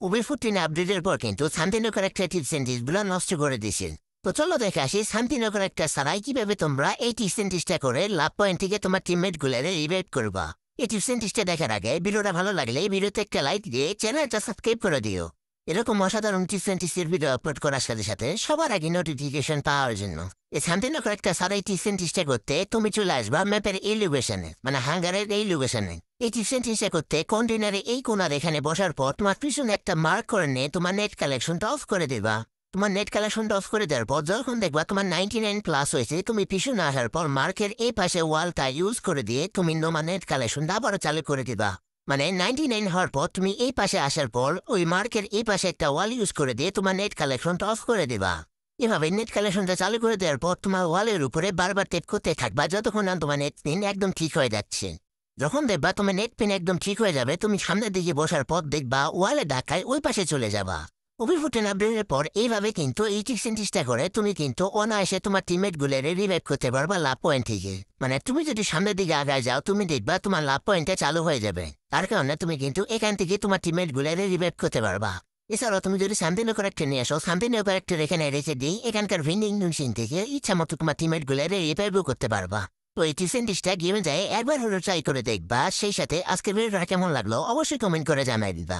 উবি 14 আপডেটের পর কিন্তু শান্তিনগর একটা টিপস এন্ড গুলো নষ্ট করে দিয়েছে। তো চলো দেখে আসি শান্তিনগর একটা সারাই কিভাবে তোমরা এই টিপস এন্ড করে লাভ পয়েন্ট থেকে তোমার টিমমেট গুলারে রিভাইভ করবা। এই টিপস এন্ড দেখার আগে ভিডিওটা ভালো লাগলে ভিডিওতে একটা লাইক দিয়ে চ্যানেলটা সাবস্ক্রাইব করে দিও। এরকম অসাধারণ টিপস এন্ড ভিডিও আপলোড করার সাথে সাথে সবার আগে নোটিফিকেশন পাওয়ার জন্য এই শান্তিনগর একটা সারাই টিপস এন্ড করতে তুমি চলে আসবা ম্যাপের এই লোকেশনে, মানে হাঙ্গারের এই লোকেশনে। এই টিপস এন্ড করতে কন্টেনারে এই কোনার এখানে বসার পর তোমার পিছনে একটা মার্ক করে নিয়ে তোমার নেট কালেকশনটা অফ করে দেবা। তোমার নেট কালেকশনটা অফ করে দেওয়ার পর যখন দেখবা তোমার 99+ হয়েছে, তুমি পিছনে আসার পর মার্কের এই পাশে ওয়ালটা ইউজ করে দিয়ে তুমি তোমার নেট কালেকশনটা আবারও চালু করে দিবা। মানে 99 হওয়ার পর তুমি এই পাশে আসার পর ওই মার্কের এই পাশে একটা ওয়াল ইউজ করে দিয়ে তোমার নেট কালেকশনটা অফ করে দিবা। এভাবে নেট কালেকশনটা চালু করে দেওয়ার পর তোমার ওয়ালের উপরে বারবার টেপ করতে থাকবা যতক্ষণ না তোমার নেট পিন একদম ঠিক হয়ে যাচ্ছে। যখন দেখবা তোমার নেট পিন একদম ঠিক হয়ে যাবে, তুমি সামনের দিকে বসার পর দেখবা ওয়ালে ধাক্কায় ওই পাশে চলে যাবা। অভিফুটেন আপডেটের পর এইভাবে কিন্তু এই টিক্সটা করে তুমি কিন্তু অনায়াসে তোমার টিমমেট গুলোরে রিভাইভ করতে পারবা লাভ পয়েন্ট থেকে। মানে তুমি যদি সামনের দিকে আগায় যাও তুমি দেখবা তোমার লাভ পয়েন্টটা চালু হয়ে যাবে। তার কারণে তুমি কিন্তু এখান থেকে তোমার টিমমেট গুলোরে রিভাইভ করতে পারবা। এছাড়াও তুমি যদি শান্তিনগর একটা নিয়ে আসো, শান্তিনগর একটা এখানে রেখে দিই, এখানকার ভিন্ডিং মেশিন থেকে ইচ্ছা মতো তোমার টিমমেট গুলোরে রিভাইভও করতে পারবা। তো এই টিক্সটা গেমে যায় একবার হলো ট্রাই করে দেখবা। সেই সাথে আজকের ভিডিওটা কেমন লাগলো অবশ্যই কমেন্ট করে জানাই দিবা।